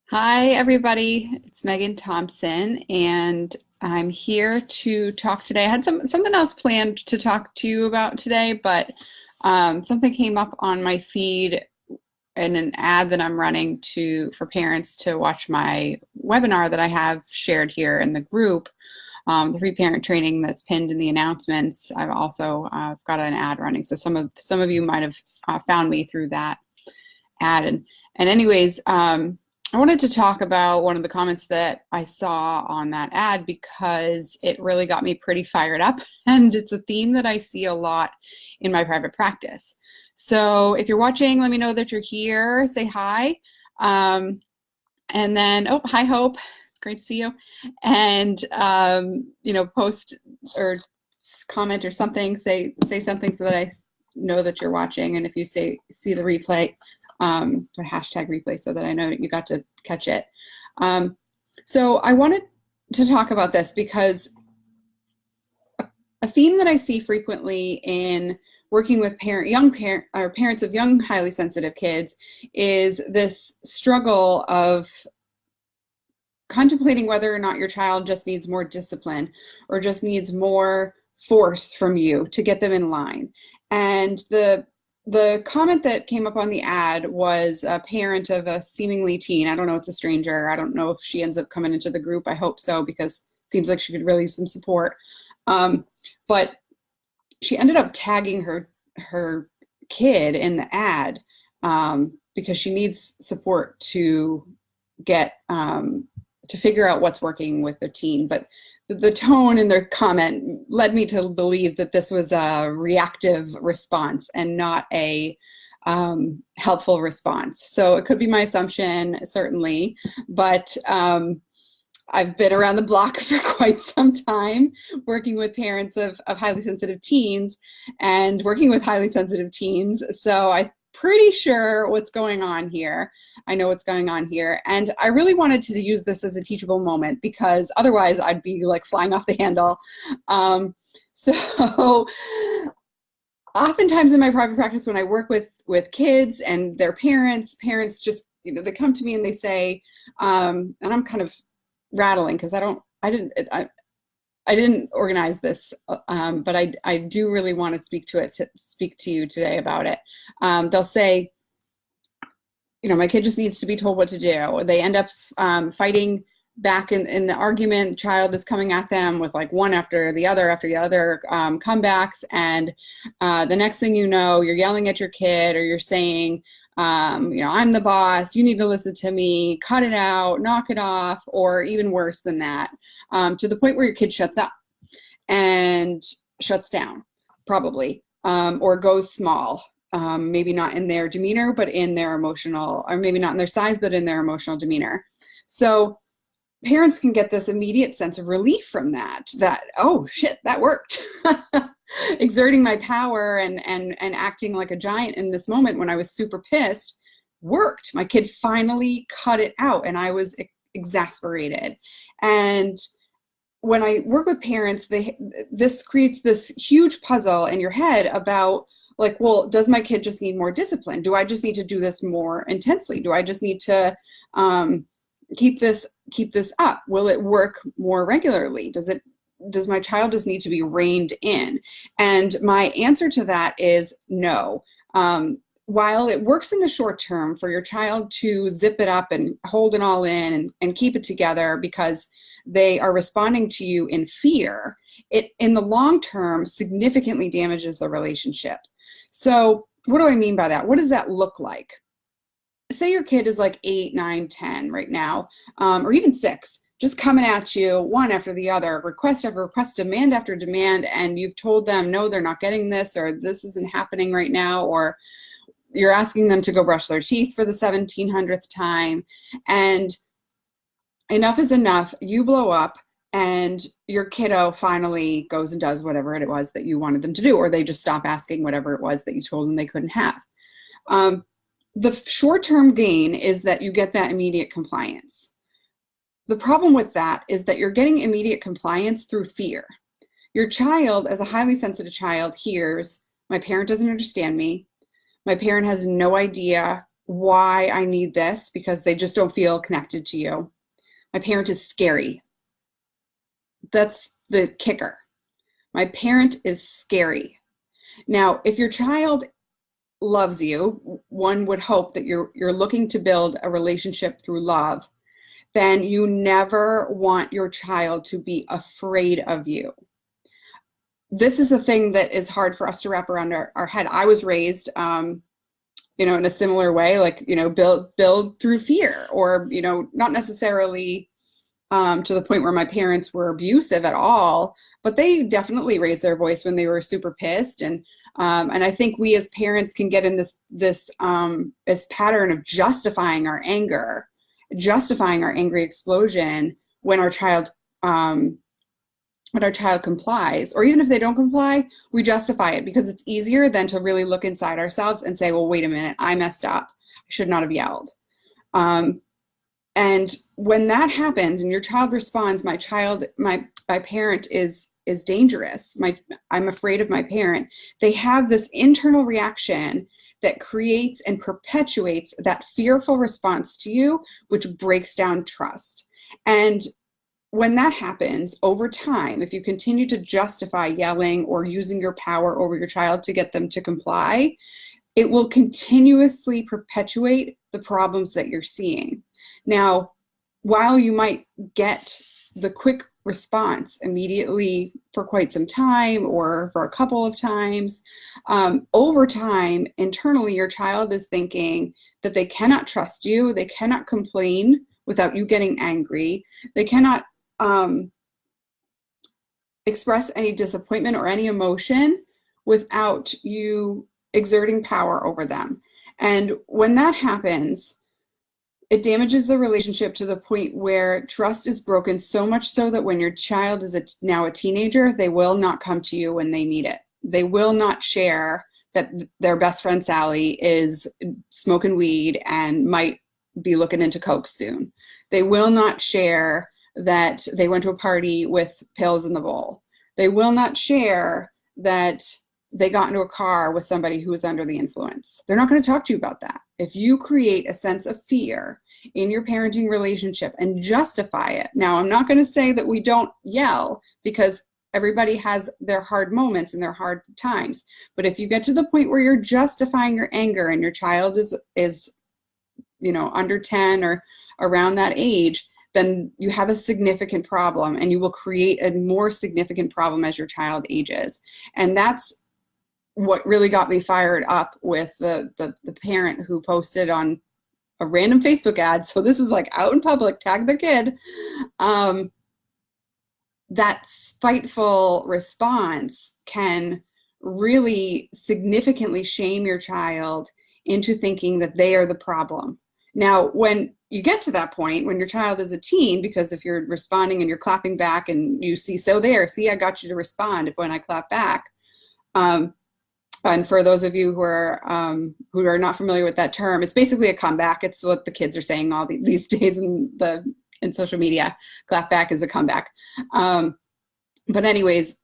Hi, everybody. It's Megan Thompson, and I'm here to talk today. I had something else planned to talk to you about today, but something came up on my feed in an ad that I'm running to for parents to watch my webinar that I have shared here in the group, the free parent training that's pinned in the announcements. I've also got an ad running, so some of you might have found me through that ad. And anyways, I wanted to talk about one of the comments that I saw on that ad because it really got me pretty fired up, and it's a theme that I see a lot in my private practice. So if you're watching, let me know that you're here. Say hi. And then, oh, hi, Hope. It's great to see you. And, post or comment or something, say something so that I know that you're watching. And if you see the replay, or hashtag replay so that I know that you got to catch it. So I wanted to talk about this because a theme that I see frequently in working with parents of young, highly sensitive kids is this struggle of contemplating whether or not your child just needs more discipline or just needs more force from you to get them in line. And the comment that came up on the ad was a parent of a seemingly teen. I don't know, it's a stranger. I don't know if she ends up coming into the group. I hope so, because it seems like she could really use some support. But she ended up tagging her kid in the ad because she needs support to get to figure out what's working with their teen. But the tone in their comment led me to believe that this was a reactive response and not a helpful response. So it could be my assumption, certainly, but I've been around the block for quite some time working with parents of highly sensitive teens and working with highly sensitive teens. So I'm pretty sure what's going on here. I know what's going on here. And I really wanted to use this as a teachable moment because otherwise I'd be like flying off the handle. So oftentimes in my private practice, when I work with kids and their parents just, they come to me and they say, and I'm kind of rattling because I didn't organize this, but I do really want to speak to you today about it. They'll say, my kid just needs to be told what to do. They end up fighting back in the argument. The child is coming at them with like one after the other comebacks, and the next thing you know, you're yelling at your kid or you're saying, I'm the boss, you need to listen to me, cut it out, knock it off, or even worse than that, to the point where your kid shuts up and shuts down, probably, or goes small, maybe not in their demeanor, but in their emotional, or maybe not in their size, but in their emotional demeanor. So parents can get this immediate sense of relief from that, oh shit, that worked. Exerting my power and acting like a giant in this moment when I was super pissed worked. My kid finally cut it out and I was exasperated. And when I work with parents, this creates this huge puzzle in your head about like, well, does my kid just need more discipline? Do I just need to do this more intensely? Do I just need to keep this up? Will it work more regularly? Does my child just need to be reined in? And my answer to that is no. While it works in the short term for your child to zip it up and hold it all in and keep it together because they are responding to you in fear, it in the long term significantly damages the relationship. So what do I mean by that? What does that look like? Say your kid is like 8, 9, 10 right now, or even 6, just coming at you one after the other, request after request, demand after demand, and you've told them, no, they're not getting this, or this isn't happening right now, or you're asking them to go brush their teeth for the 1700th time, and enough is enough, you blow up, and your kiddo finally goes and does whatever it was that you wanted them to do, or they just stop asking whatever it was that you told them they couldn't have. The short-term gain is that you get that immediate compliance. The problem with that is that you're getting immediate compliance through fear. Your child, as a highly sensitive child, hears, my parent doesn't understand me. My parent has no idea why I need this because they just don't feel connected to you. My parent is scary. That's the kicker. My parent is scary. Now, if your child loves you, one would hope that you're looking to build a relationship through love, then you never want your child to be afraid of you. This is a thing that is hard for us to wrap around our head. I was raised, in a similar way, like, build through fear, or, not necessarily to the point where my parents were abusive at all, but they definitely raised their voice when they were super pissed. And I think we as parents can get in this pattern of justifying our anger, justifying our angry explosion when our child complies, or even if they don't comply, we justify it because it's easier than to really look inside ourselves and say, well, wait a minute, I messed up. I should not have yelled. And when that happens and your child responds, my parent is dangerous. I'm afraid of my parent. They have this internal reaction that creates and perpetuates that fearful response to you, which breaks down trust. And when that happens over time, if you continue to justify yelling or using your power over your child to get them to comply, it will continuously perpetuate the problems that you're seeing. Now, while you might get the quick response immediately for quite some time or for a couple of times, over time, internally, your child is thinking that they cannot trust you, they cannot complain without you getting angry, they cannot express any disappointment or any emotion without you exerting power over them. And when that happens, it damages the relationship to the point where trust is broken, so much so that when your child is now a teenager, they will not come to you when they need it. They will not share that their best friend Sally is smoking weed and might be looking into coke soon. They will not share that they went to a party with pills in the bowl. They will not share that they got into a car with somebody who was under the influence. They're not going to talk to you about that. If you create a sense of fear in your parenting relationship and justify it. Now, I'm not going to say that we don't yell, because everybody has their hard moments and their hard times. But if you get to the point where you're justifying your anger and your child is under 10 or around that age, then you have a significant problem, and you will create a more significant problem as your child ages. And that's what really got me fired up with the parent who posted on a random Facebook ad. So this is like out in public, tag their kid. That spiteful response can really significantly shame your child into thinking that they are the problem. Now, when you get to that point, when your child is a teen, because if you're responding and you're clapping back and you see, I got you to respond when I clap back. And for those of you who are not familiar with that term, it's basically a comeback. It's what the kids are saying all these days in social media. Clap back is a comeback. But anyways,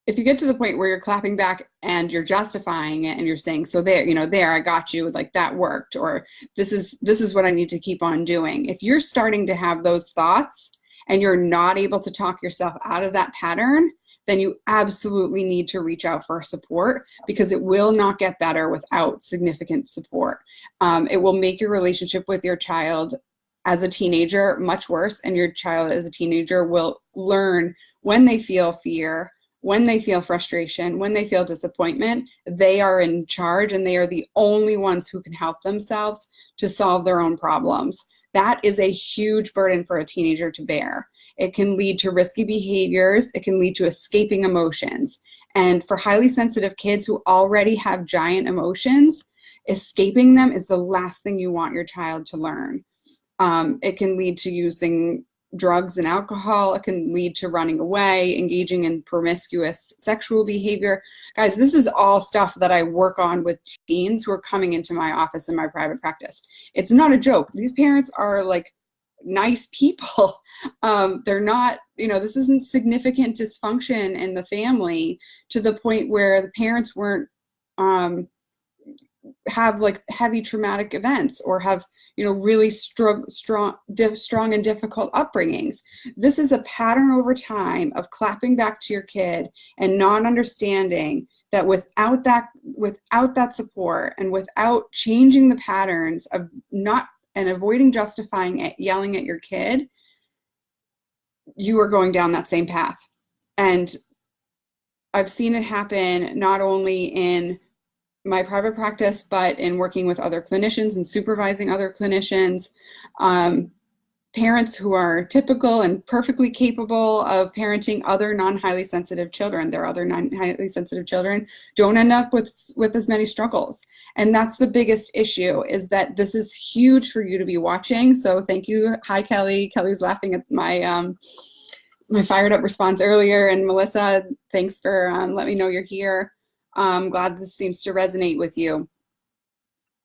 if you get to the point where you're clapping back and you're justifying it and you're saying, so there, I got you, like that worked, or this is what I need to keep on doing. If you're starting to have those thoughts and you're not able to talk yourself out of that pattern, then you absolutely need to reach out for support, because it will not get better without significant support. It will make your relationship with your child as a teenager much worse, and your child as a teenager will learn when they feel fear, when they feel frustration, when they feel disappointment, they are in charge and they are the only ones who can help themselves to solve their own problems. That is a huge burden for a teenager to bear. It can lead to risky behaviors. It can lead to escaping emotions. And for highly sensitive kids who already have giant emotions, escaping them is the last thing you want your child to learn. It can lead to using drugs and alcohol. It can lead to running away, engaging in promiscuous sexual behavior. Guys, this is all stuff that I work on with teens who are coming into my office in my private practice. It's not a joke. These parents are like nice people. They're not, this isn't significant dysfunction in the family to the point where the parents weren't have like heavy traumatic events or have, you know, really strong and difficult upbringings. This is a pattern over time of clapping back to your kid and not understanding that without that support and without changing the patterns of not and avoiding justifying it, yelling at your kid, you are going down that same path. And I've seen it happen not only in my private practice, but in working with other clinicians and supervising other clinicians, parents who are typical and perfectly capable of parenting other non-highly sensitive children. Their other non-highly sensitive children don't end up with as many struggles. And that's the biggest issue, is that this is huge for you to be watching. So thank you. Hi, Kelly. Kelly's laughing at my my fired up response earlier. And Melissa, thanks for letting me know you're here. I'm glad this seems to resonate with you.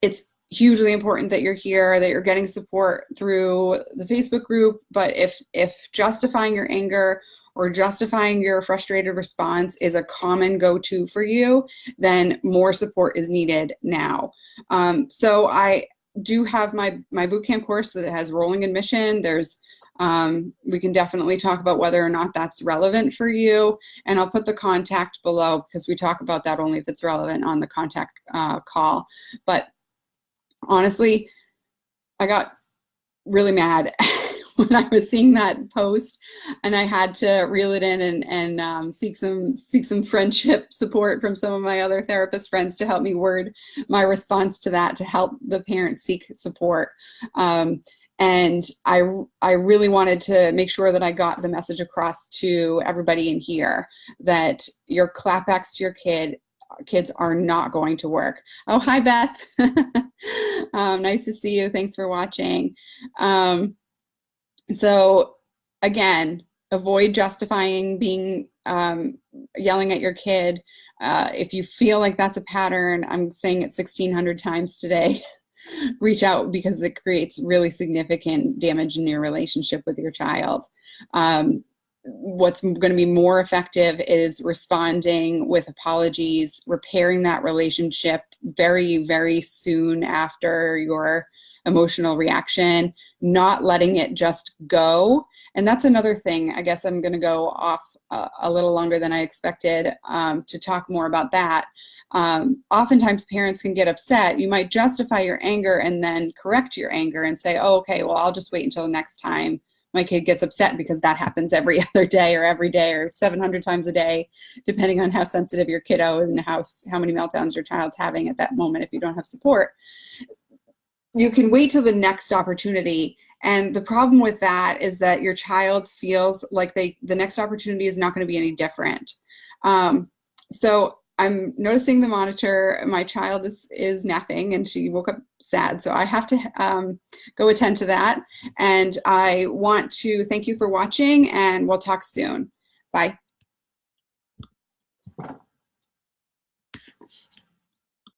It's hugely important that you're here, that you're getting support through the Facebook group. But if justifying your anger or justifying your frustrated response is a common go-to for you, then more support is needed now. So I do have my bootcamp course that has rolling admission. There's we can definitely talk about whether or not that's relevant for you. And I'll put the contact below because we talk about that only if it's relevant on the contact call. But honestly, I got really mad when I was seeing that post, and I had to reel it in and seek some friendship support from some of my other therapist friends to help me word my response to that, to help the parents seek support. And I really wanted to make sure that I got the message across to everybody in here that your clapbacks to your kids are not going to work. Oh, hi, Beth. Nice to see you. Thanks for watching. So again, avoid justifying being yelling at your kid. If you feel like that's a pattern, I'm saying it 1,600 times today. Reach out, because it creates really significant damage in your relationship with your child. What's going to be more effective is responding with apologies, repairing that relationship very, very soon after your emotional reaction, not letting it just go. And that's another thing. I guess I'm going to go off a little longer than I expected to talk more about that. Oftentimes parents can get upset. You might justify your anger and then correct your anger and say, oh, okay, well, I'll just wait until the next time my kid gets upset, because that happens every other day or every day or 700 times a day, depending on how sensitive your kiddo is and how many meltdowns your child's having at that moment if you don't have support. You can wait till the next opportunity. And the problem with that is that your child feels like the next opportunity is not going to be any different. So I'm noticing the monitor. My child is napping and she woke up sad. So I have to go attend to that. And I want to thank you for watching, and we'll talk soon. Bye.